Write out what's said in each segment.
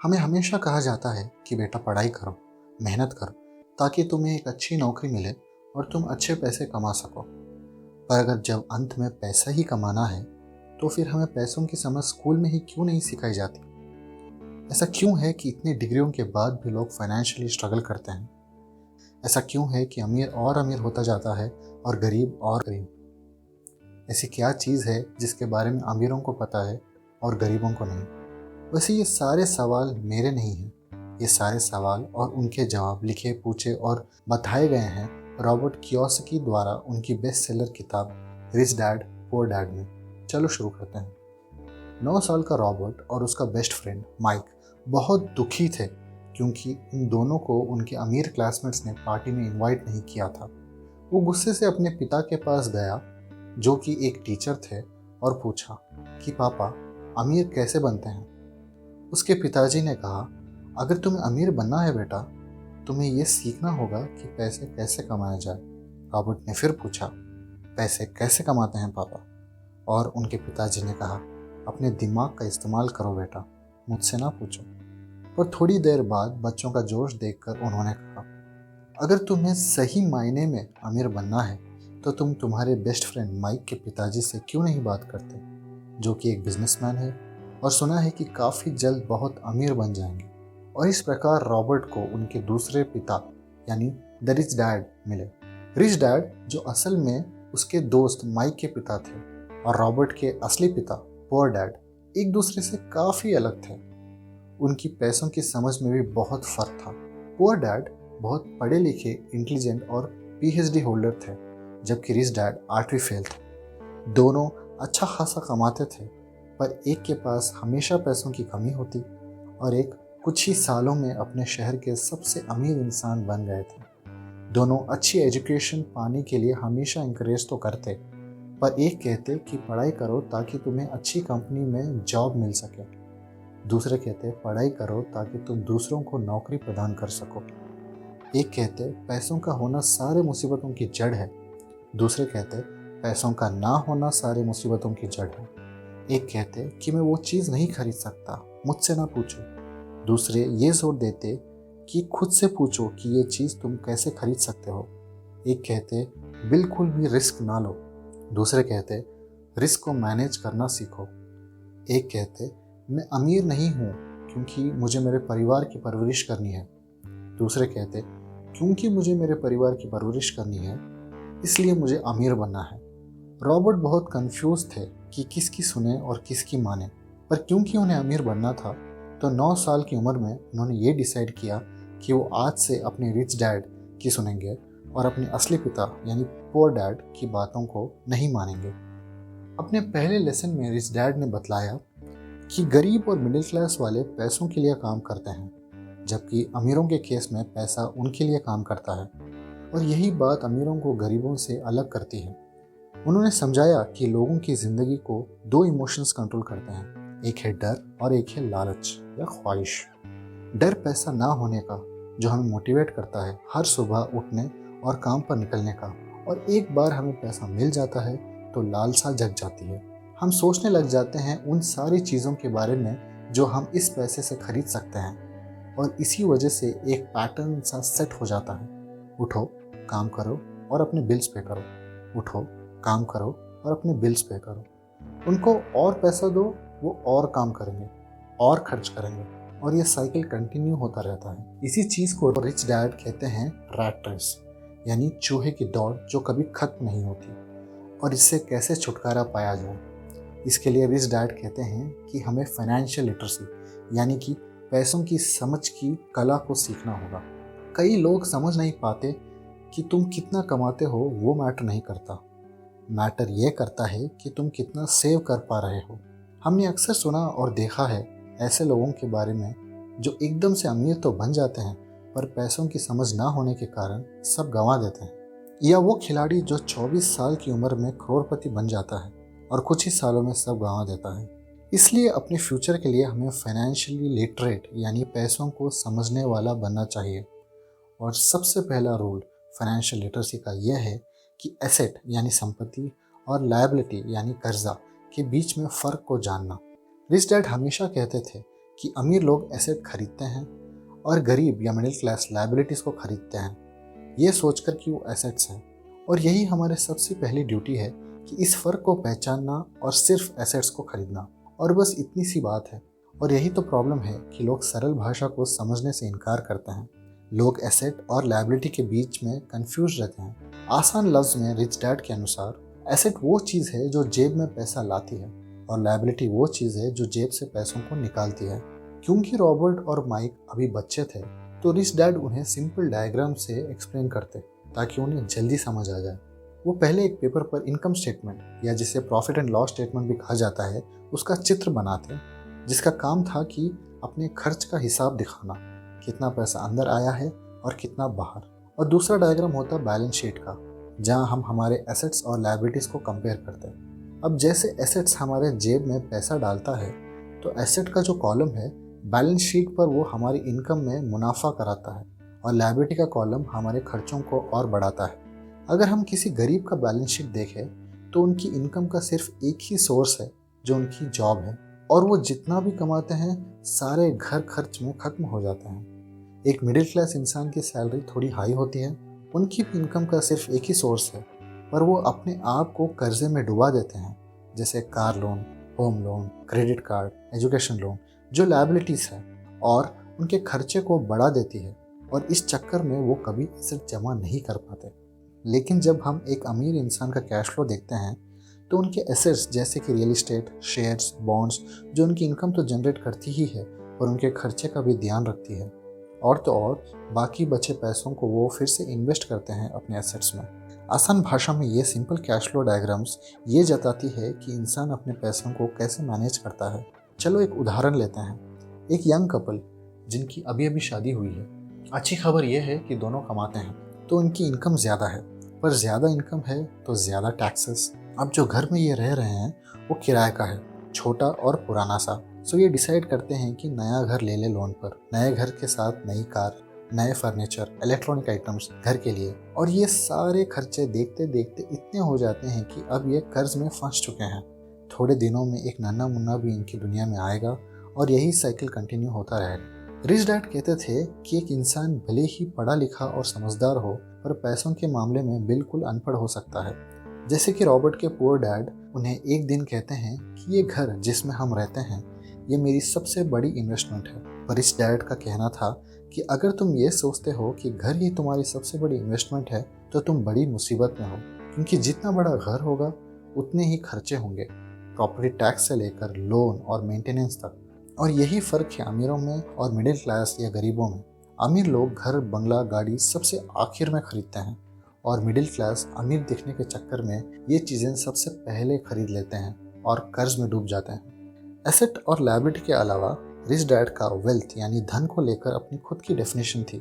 हमें हमेशा कहा जाता है कि बेटा पढ़ाई करो, मेहनत करो, ताकि तुम्हें एक अच्छी नौकरी मिले और तुम अच्छे पैसे कमा सको। पर अगर जब अंत में पैसा ही कमाना है, तो फिर हमें पैसों की समझ स्कूल में ही क्यों नहीं सिखाई जाती? ऐसा क्यों है कि इतनी डिग्रियों के बाद भी लोग फाइनेंशियली स्ट्रगल करते हैं? ऐसा क्यों है कि अमीर और अमीर होता जाता है और गरीब और गरीब? ऐसी क्या चीज़ है जिसके बारे में अमीरों को पता है और गरीबों को नहीं? वैसे ये सारे सवाल मेरे नहीं हैं। ये सारे सवाल और उनके जवाब लिखे, पूछे और बताए गए हैं रॉबर्ट कियोसाकी द्वारा उनकी बेस्ट सेलर किताब रिच डैड पुअर डैड में। चलो शुरू करते हैं। 9 साल का रॉबर्ट और उसका बेस्ट फ्रेंड माइक बहुत दुखी थे क्योंकि इन दोनों को उनके अमीर क्लासमेट्स ने पार्टी में इनवाइट नहीं किया था। वो गुस्से से अपने पिता के पास गया, जो कि एक टीचर थे, और पूछा कि पापा, अमीर कैसे बनते हैं? उसके पिताजी ने कहा, अगर तुम्हें अमीर बनना है बेटा, तुम्हें यह सीखना होगा कि पैसे कैसे कमाया जाए। रॉबर्ट ने फिर पूछा, पैसे कैसे कमाते हैं पापा? और उनके पिताजी ने कहा, अपने दिमाग का इस्तेमाल करो बेटा, मुझसे ना पूछो। पर थोड़ी देर बाद बच्चों का जोश देखकर उन्होंने कहा, अगर तुम्हें सही मायने में अमीर बनना है तो तुम तुम्हारे बेस्ट फ्रेंड माइक के पिताजी से क्यों नहीं बात करते, जो कि एक बिजनेसमैन है और सुना है कि काफ़ी जल्द बहुत अमीर बन जाएंगे। और इस प्रकार रॉबर्ट को उनके दूसरे पिता यानी द रिच डैड मिले। रिच डैड जो असल में उसके दोस्त माइक के पिता थे, और रॉबर्ट के असली पिता पुअर डैड एक दूसरे से काफ़ी अलग थे। उनकी पैसों की समझ में भी बहुत फ़र्क था। पुअर डैड बहुत पढ़े लिखे, इंटेलिजेंट और पीएचडी होल्डर थे, जबकि रिच डैड 8वीं फेल थे। दोनों अच्छा खासा कमाते थे, पर एक के पास हमेशा पैसों की कमी होती और एक कुछ ही सालों में अपने शहर के सबसे अमीर इंसान बन गए थे। दोनों अच्छी एजुकेशन पाने के लिए हमेशा इंकरेज तो करते, पर एक कहते कि पढ़ाई करो ताकि तुम्हें अच्छी कंपनी में जॉब मिल सके। दूसरे कहते पढ़ाई करो ताकि तुम दूसरों को नौकरी प्रदान कर सको। एक कहते पैसों का होना सारे मुसीबतों की जड़ है। दूसरे कहते पैसों का ना होना सारे मुसीबतों की जड़ है। एक कहते कि मैं वो चीज़ नहीं खरीद सकता, मुझसे ना पूछो। दूसरे ये जोर देते कि खुद से पूछो कि ये चीज़ तुम कैसे खरीद सकते हो। एक कहते बिल्कुल भी रिस्क ना लो। दूसरे कहते रिस्क को मैनेज करना सीखो। एक कहते मैं अमीर नहीं हूँ क्योंकि मुझे मेरे परिवार की परवरिश करनी है। दूसरे कहते क्योंकि मुझे मेरे परिवार की परवरिश करनी है, इसलिए मुझे अमीर बनना है। रॉबर्ट बहुत कंफ्यूज थे कि किसकी सुने और किसकी माने, पर क्योंकि उन्हें अमीर बनना था तो 9 साल की उम्र में उन्होंने ये डिसाइड किया कि वो आज से अपने रिच डैड की सुनेंगे और अपने असली पिता यानी पुअर डैड की बातों को नहीं मानेंगे। अपने पहले लेसन में रिच डैड ने बतलाया कि गरीब और मिडिल क्लास वाले पैसों के लिए काम करते हैं, जबकि अमीरों के केस में पैसा उनके लिए काम करता है, और यही बात अमीरों को गरीबों से अलग करती है। उन्होंने समझाया कि लोगों की ज़िंदगी को 2 इमोशंस कंट्रोल करते हैं, एक है डर और एक है लालच या ख्वाहिश। डर पैसा ना होने का, जो हमें मोटिवेट करता है हर सुबह उठने और काम पर निकलने का, और एक बार हमें पैसा मिल जाता है तो लालसा जग जाती है। हम सोचने लग जाते हैं उन सारी चीज़ों के बारे में जो हम इस पैसे से खरीद सकते हैं, और इसी वजह से एक पैटर्न सा सेट हो जाता है। उठो, काम करो और अपने बिल्स पे करो। उठो, काम करो और अपने बिल्स पे करो। उनको और पैसा दो, वो और काम करेंगे और खर्च करेंगे, और ये साइकिल कंटिन्यू होता रहता है। इसी चीज़ को रिच डैड कहते हैं रैट रेस, यानी चूहे की दौड़ जो कभी खत्म नहीं होती। और इससे कैसे छुटकारा पाया जाए, इसके लिए रिच डैड कहते हैं कि हमें फाइनेंशियल लिटरेसी यानी कि पैसों की समझ की कला को सीखना होगा। कई लोग समझ नहीं पाते कि तुम कितना कमाते हो वो मैटर नहीं करता। मैटर ये करता है कि तुम कितना सेव कर पा रहे हो। हमने अक्सर सुना और देखा है ऐसे लोगों के बारे में जो एकदम से अमीर तो बन जाते हैं, पर पैसों की समझ ना होने के कारण सब गंवा देते हैं। या वो खिलाड़ी जो 24 साल की उम्र में करोड़पति बन जाता है और कुछ ही सालों में सब गंवा देता है। इसलिए अपने फ्यूचर के लिए हमें फाइनेंशियली लिटरेट यानी पैसों को समझने वाला बनना चाहिए। और सबसे पहला रूल फाइनेंशियल लिटरेसी का यह है कि एसेट यानी संपत्ति और लायबिलिटी यानी कर्जा के बीच में फ़र्क को जानना। रिच डैड हमेशा कहते थे कि अमीर लोग एसेट खरीदते हैं और गरीब या मिडिल क्लास लायबिलिटीज़ को खरीदते हैं, ये सोचकर कि वो एसेट्स हैं। और यही हमारे सबसे पहली ड्यूटी है कि इस फ़र्क को पहचानना और सिर्फ एसेट्स को खरीदना। और बस इतनी सी बात है। और यही तो प्रॉब्लम है कि लोग सरल भाषा को समझने से इनकार करते हैं। लोग एसेट और लायबिलिटी के बीच में कंफ्यूज रहते हैं। आसान लफ्ज़ में रिच डैड के अनुसार एसेट वो चीज़ है जो जेब में पैसा लाती है और लायबिलिटी वो चीज़ है जो जेब से पैसों को निकालती है। क्योंकि रॉबर्ट और माइक अभी बच्चे थे तो रिच डैड उन्हें सिंपल डायग्राम से एक्सप्लेन करते ताकि उन्हें जल्दी समझ आ जाए। वो पहले एक पेपर पर इनकम स्टेटमेंट या जिसे प्रॉफिट एंड लॉस स्टेटमेंट भी कहा जाता है उसका चित्र बनाते, जिसका काम था कि अपने खर्च का हिसाब दिखाना, कितना पैसा अंदर आया है और कितना बाहर। और दूसरा डायग्राम होता बैलेंस शीट का, जहां हम हमारे एसेट्स और लायबिलिटीज़ को कंपेयर करते हैं। अब जैसे एसेट्स हमारे जेब में पैसा डालता है तो एसेट का जो कॉलम है बैलेंस शीट पर वो हमारी इनकम में मुनाफा कराता है और लायबिलिटी का कॉलम हमारे खर्चों को और बढ़ाता है। अगर हम किसी गरीब का बैलेंस शीट देखें तो उनकी इनकम का सिर्फ एक ही सोर्स है जो उनकी जॉब है, और वो जितना भी कमाते हैं सारे घर खर्च में खत्म हो जाते हैं। एक मिडिल क्लास इंसान की सैलरी थोड़ी हाई होती है, उनकी भी इनकम का सिर्फ एक ही सोर्स है, पर वो अपने आप को कर्जे में डुबा देते हैं, जैसे car loan, home loan, credit card, education loan, जो लायबिलिटीज़ है और उनके खर्चे को बढ़ा देती है। और इस चक्कर में वो कभी एसेट जमा नहीं कर पाते। लेकिन जब हम एक अमीर इंसान का कैश फ्लो देखते हैं तो उनके एसेट्स जैसे कि रियल इस्टेट, शेयर्स, बॉन्ड्स, जो उनकी इनकम तो जनरेट करती ही है और उनके खर्चे का भी ध्यान रखती है। और तो और बाकी बचे पैसों को वो फिर से इन्वेस्ट करते हैं अपने एसेट्स में। आसान भाषा में ये सिंपल कैश फ्लो डायग्राम्स ये जताती है कि इंसान अपने पैसों को कैसे मैनेज करता है। चलो एक उदाहरण लेते हैं। एक यंग कपल जिनकी अभी अभी शादी हुई है, अच्छी खबर यह है कि दोनों कमाते हैं तो उनकी इनकम ज़्यादा है, पर ज़्यादा इनकम है तो ज़्यादा टैक्सेस। अब जो घर में ये रह रहे हैं वो किराए का है, छोटा और पुराना सा। सो ये डिसाइड करते हैं कि नया घर ले ले लोन पर, नए घर के साथ नई कार, नए फर्नीचर, इलेक्ट्रॉनिक आइटम्स घर के लिए। और ये सारे खर्चे देखते देखते इतने हो जाते हैं कि अब ये कर्ज में फंस चुके हैं। थोड़े दिनों में एक नन्हा मुन्ना भी इनकी दुनिया में आएगा और यही साइकिल कंटिन्यू होता रहेगा। रिच डैड कहते थे कि एक इंसान भले ही पढ़ा लिखा और समझदार हो पर पैसों के मामले में बिल्कुल अनपढ़ हो सकता है। जैसे कि रॉबर्ट के पुअर डैड उन्हें एक दिन कहते हैं कि ये घर जिसमें हम रहते हैं ये मेरी सबसे बड़ी इन्वेस्टमेंट है। पर इस डैड का कहना था कि अगर तुम ये सोचते हो कि घर ही तुम्हारी सबसे बड़ी इन्वेस्टमेंट है तो तुम बड़ी मुसीबत में हो, क्योंकि जितना बड़ा घर होगा उतने ही खर्चे होंगे, प्रॉपर्टी टैक्स से लेकर लोन और मेंटेनेंस तक। और यही फ़र्क है अमीरों में और मिडिल क्लास या गरीबों में। अमीर लोग घर, बंगला, गाड़ी सबसे आखिर में खरीदते हैं और मिडिल क्लास अमीर दिखने के चक्कर में ये चीज़ें सबसे पहले खरीद लेते हैं और कर्ज में डूब जाते हैं। एसेट और लायबिलिटी के अलावा रिच डैड का वेल्थ यानी धन को लेकर अपनी खुद की डेफिनेशन थी।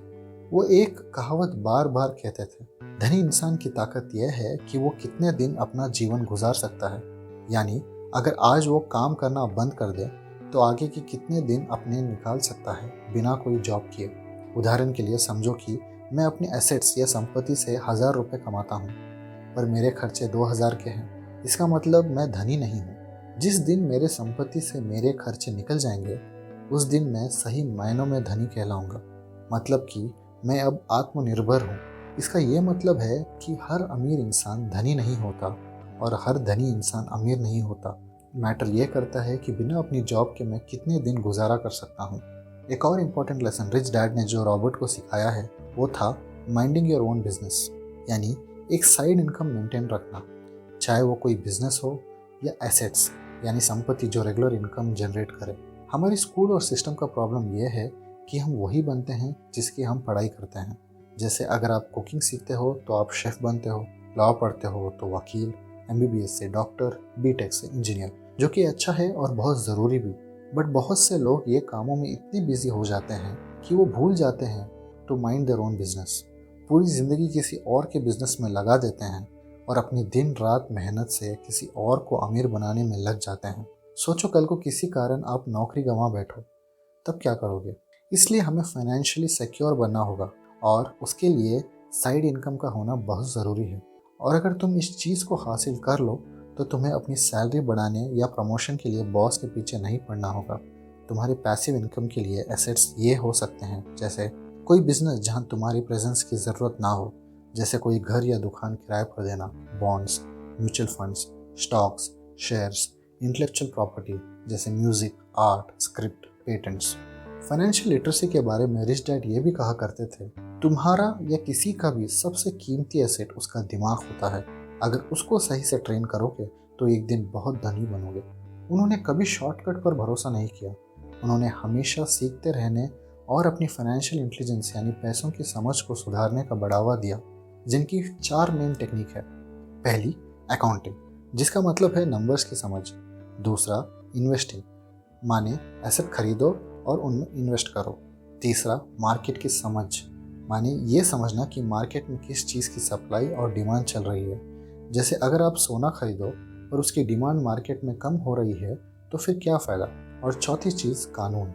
वो एक कहावत बार बार कहते थे, धनी इंसान की ताकत यह है कि वो कितने दिन अपना जीवन गुजार सकता है। यानी अगर आज वो काम करना बंद कर दे तो आगे के कितने दिन अपने निकाल सकता है बिना कोई जॉब किए। उदाहरण के लिए समझो कि मैं अपने एसेट्स या संपत्ति से 1000 रुपये कमाता हूँ पर मेरे खर्चे 2000 के हैं। इसका मतलब मैं धनी नहीं हूँ। जिस दिन मेरे संपत्ति से मेरे खर्चे निकल जाएंगे उस दिन मैं सही मायनों में धनी कहलाऊंगा। मतलब कि मैं अब आत्मनिर्भर हूँ। इसका ये मतलब है कि हर अमीर इंसान धनी नहीं होता और हर धनी इंसान अमीर नहीं होता। मैटर ये करता है कि बिना अपनी जॉब के मैं कितने दिन गुजारा कर सकता हूँ। एक और इम्पॉर्टेंट लेसन रिच डैड ने जो रॉबर्ट को सिखाया है वो था माइंडिंग योर ओन बिजनेस, यानी एक साइड इनकम मेंटेन रखना, चाहे वो कोई बिजनेस हो या एसेट्स यानी संपत्ति जो रेगुलर इनकम जनरेट करे। हमारी स्कूल और सिस्टम का प्रॉब्लम यह है कि हम वही बनते हैं जिसकी हम पढ़ाई करते हैं। जैसे अगर आप कुकिंग सीखते हो तो आप शेफ़ बनते हो, लॉ पढ़ते हो तो वकील, MBBS से डॉक्टर, BTech से इंजीनियर, जो कि अच्छा है और बहुत ज़रूरी भी। बट बहुत से लोग ये कामों में इतने बिजी हो जाते हैं कि वो भूल जाते हैं to mind their own business. पूरी ज़िंदगी किसी और के बिजनेस में लगा देते हैं और अपनी दिन रात मेहनत से किसी और को अमीर बनाने में लग जाते हैं। सोचो कल को किसी कारण आप नौकरी गंवा बैठो, तब क्या करोगे? इसलिए हमें फाइनेंशियली सिक्योर बनना होगा और उसके लिए साइड इनकम का होना बहुत ज़रूरी है। और अगर तुम इस चीज़ को हासिल कर लो तो तुम्हें अपनी सैलरी बढ़ाने या प्रमोशन के लिए बॉस के पीछे नहीं पड़ना होगा। तुम्हारे पैसिव इनकम के लिए एसेट्स ये हो सकते हैं, जैसे कोई बिजनेस जहां तुम्हारी प्रेजेंस की ज़रूरत ना हो, जैसे कोई घर या दुकान किराए पर देना, bonds, mutual funds, stocks, shares, intellectual property जैसे music, art, script, patents. Financial literacy के बारे में रिच डैड ये भी कहा करते थे, तुम्हारा या किसी का भी सबसे कीमती एसेट उसका दिमाग होता है। अगर उसको सही से ट्रेन करोगे तो एक दिन बहुत धनी बनोगे। उन्होंने कभी शॉर्टकट पर भरोसा नहीं किया। उन्होंने हमेशा सीखते रहने और अपनी फाइनेंशियल इंटेलिजेंस यानी पैसों की समझ को सुधारने का बढ़ावा दिया, जिनकी 4 मेन टेक्निक है। पहली, अकाउंटिंग, जिसका मतलब है नंबर्स की समझ। दूसरा, इन्वेस्टिंग, माने एसेट खरीदो और उनमें इन्वेस्ट करो। तीसरा, मार्केट की समझ, माने ये समझना कि मार्केट में किस चीज़ की सप्लाई और डिमांड चल रही है। जैसे अगर आप सोना खरीदो और उसकी डिमांड मार्केट में कम हो रही है तो फिर क्या फ़ायदा। और चौथी चीज़, कानून,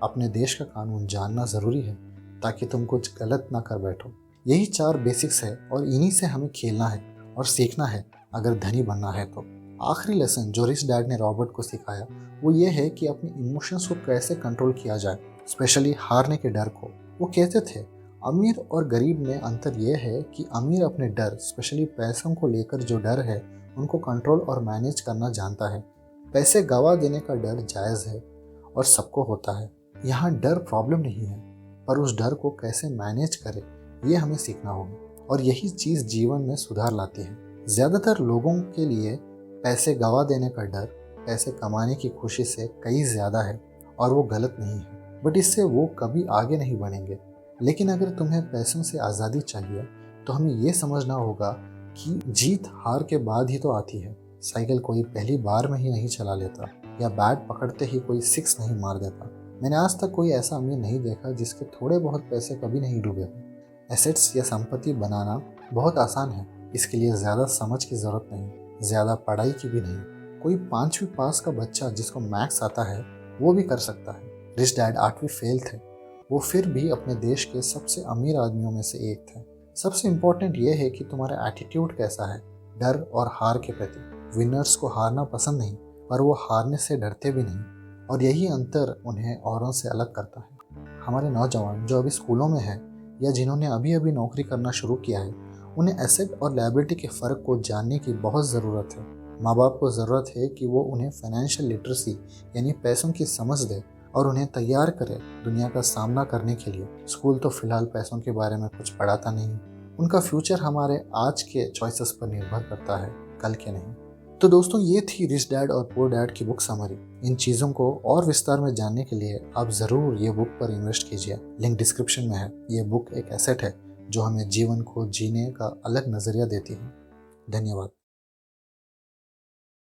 अपने देश का कानून जानना ज़रूरी है ताकि तुम कुछ गलत ना कर बैठो। यही 4 बेसिक्स है और इन्हीं से हमें खेलना है और सीखना है अगर धनी बनना है तो। आखिरी लेसन जो रिच डैड ने रॉबर्ट को सिखाया वो ये है कि अपने इमोशंस को कैसे कंट्रोल किया जाए, स्पेशली हारने के डर को। वो कहते थे, अमीर और गरीब में अंतर यह है कि अमीर अपने डर, स्पेशली पैसों को लेकर जो डर है, उनको कंट्रोल और मैनेज करना जानता है। पैसे गवा देने का डर जायज़ है और सबको होता है। यहाँ डर प्रॉब्लम नहीं है, पर उस डर को कैसे मैनेज करें ये हमें सीखना होगा और यही चीज़ जीवन में सुधार लाती है। ज़्यादातर लोगों के लिए पैसे गवा देने का डर पैसे कमाने की खुशी से कहीं ज़्यादा है और वो गलत नहीं है, बट इससे वो कभी आगे नहीं बढ़ेंगे। लेकिन अगर तुम्हें पैसों से आज़ादी चाहिए तो हमें ये समझना होगा कि जीत हार के बाद ही तो आती है। साइकिल कोई पहली बार में ही नहीं चला लेता या बैट पकड़ते ही कोई 6 नहीं मार देता। मैंने आज तक कोई ऐसा अमीर नहीं देखा जिसके थोड़े बहुत पैसे कभी नहीं डूबे हों। एसेट्स या संपत्ति बनाना बहुत आसान है, इसके लिए ज़्यादा समझ की ज़रूरत नहीं, ज़्यादा पढ़ाई की भी नहीं। कोई 5वीं पास का बच्चा जिसको मैथ्स आता है वो भी कर सकता है। रिच डैड 8वीं फेल थे, वो फिर भी अपने देश के सबसे अमीर आदमियों में से एक थे। सबसे इम्पोर्टेंट ये है कि तुम्हारा एटीट्यूड कैसा है डर और हार के प्रति। विनर्स को हारना पसंद नहीं, पर वो हारने से डरते भी नहीं, और यही अंतर उन्हें औरों से अलग करता है। हमारे नौजवान जो अभी स्कूलों में हैं या जिन्होंने अभी अभी नौकरी करना शुरू किया है, उन्हें एसेट और लायबिलिटी के फ़र्क को जानने की बहुत ज़रूरत है। माँ बाप को ज़रूरत है कि वो उन्हें फाइनेंशियल लिटरेसी यानी पैसों की समझ दे और उन्हें तैयार करे दुनिया का सामना करने के लिए। स्कूल तो फिलहाल पैसों के बारे में कुछ पढ़ाता नहीं, उनका फ्यूचर हमारे आज के चॉइसेस पर निर्भर करता है, कल के नहीं। तो दोस्तों, ये थी रिच डैड और पुअर डैड की बुक समरी। इन चीज़ों को और विस्तार में जानने के लिए आप ज़रूर ये बुक पर इन्वेस्ट कीजिए, लिंक डिस्क्रिप्शन में है। ये बुक एक एसेट है जो हमें जीवन को जीने का अलग नज़रिया देती है। धन्यवाद।